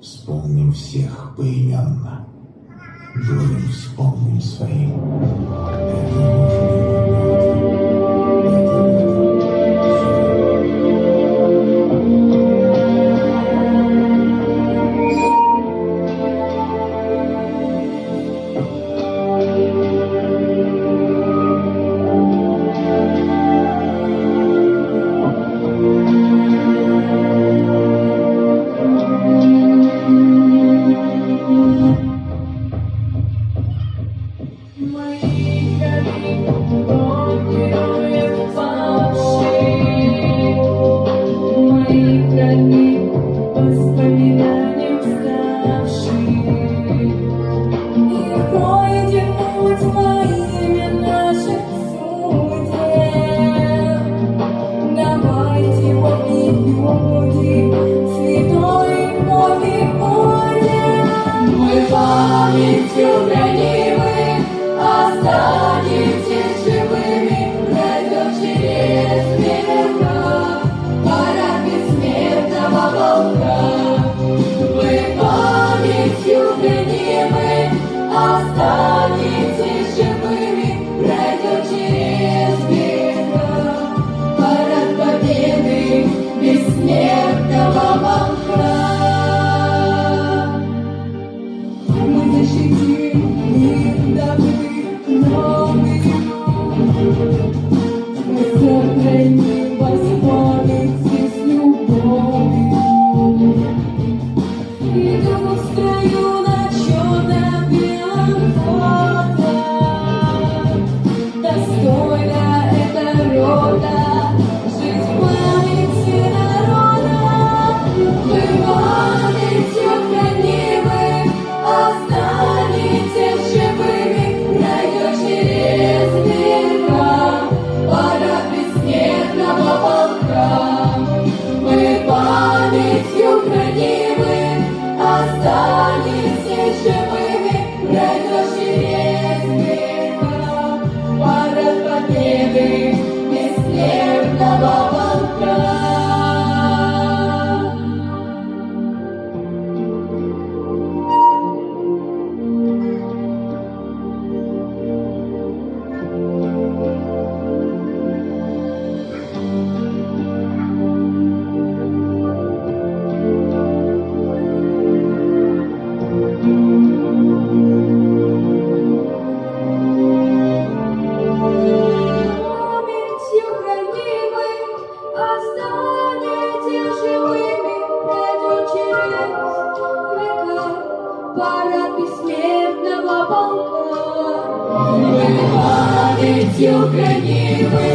Вспомним всех поименно, горем вспомним своим. Это памятью хранимы, останетесь живыми, пройдет через века пора бессмертного полка. Вы памятью хранимы, останетесь живыми, пройдет через века парад победы бессмертного полка. Защитим мир добрых новых, мы сохраним вас в памяти с любовью. Иду в строю на черно-белом фото, достойна эта рота жить в памяти народа. Мы памятью хранимы, останетесь живыми, пройдет через века парад бессмертного полка. Мы памятью хранимы, останетесь живыми, пройдет через века парад победы бессмертного полка. Парад бессмертного полка. Мы памятью хранимы,